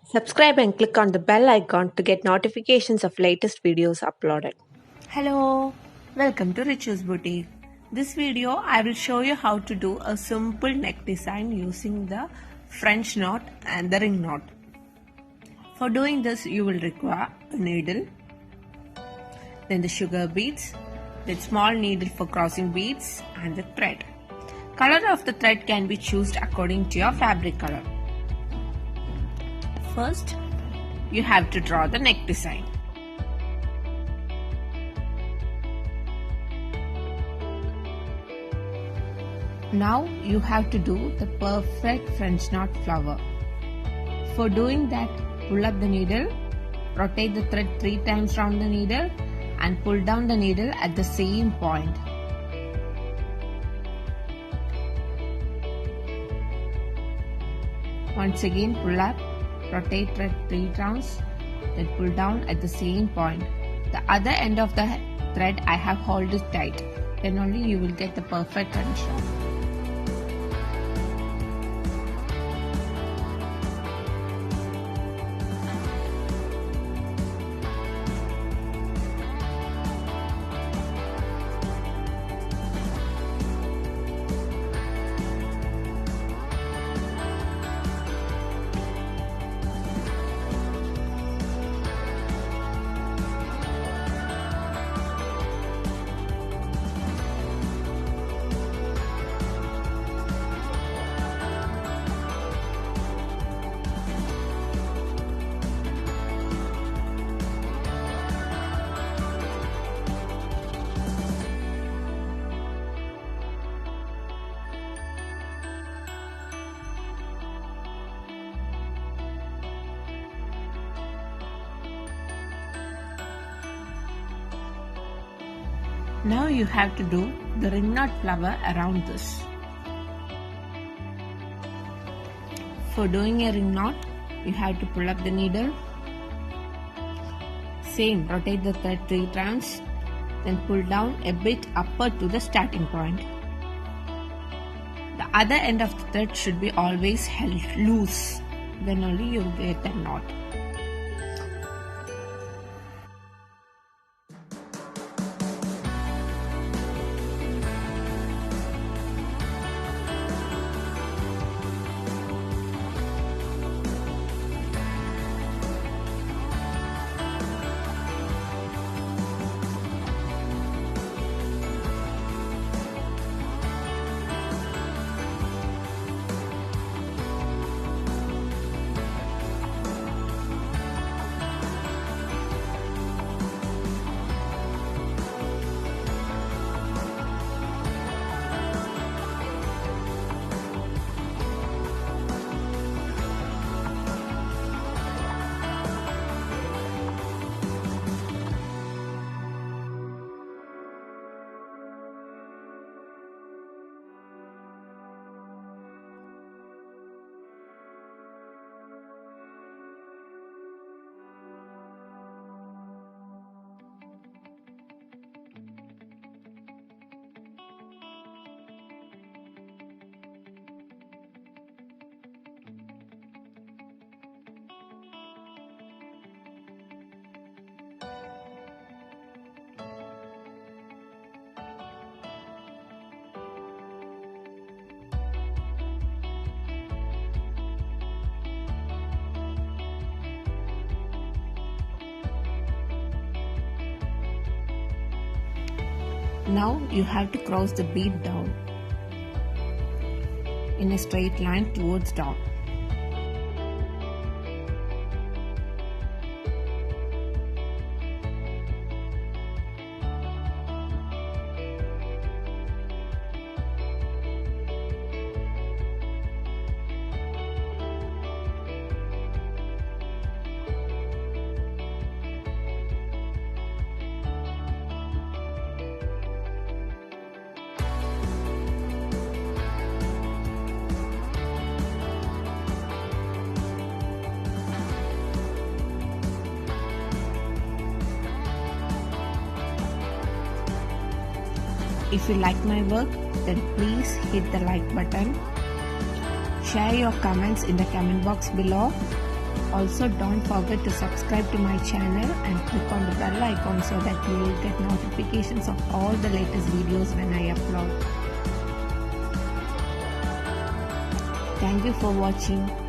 Subscribe and click on the bell icon to get notifications of latest videos uploaded. Hello, welcome to Richus Boutique. This video I will show you how to do a simple neck design using the French knot and the ring knot. For doing this you will require a needle, then the sugar beads, the small needle for crossing beads and the thread. Color of the thread can be chosen according to your fabric color. First, you have to draw the neck design. Now you have to do the perfect French knot flower. For doing that, pull up the needle, rotate the thread 3 times round the needle and pull down the needle at the same point. Once again pull up, rotate thread 3 rounds, then pull down at the same point. The other end of the thread I have hold it tight, then only you will get the perfect French knot. Now you have to do the ring knot flower around this. For doing a ring knot, you have to pull up the needle. Same, rotate the thread 3 times, then pull down a bit upward to the starting point. The other end of the thread should be always held loose, then only you will get the knot. Now you have to cross the bead down in a straight line towards down. If you like my work, then please hit the like button. Share your comments in the comment box below Also, don't forget to subscribe to my channel and click on the bell icon so that you will get notifications of all the latest videos when I upload. Thank you for watching.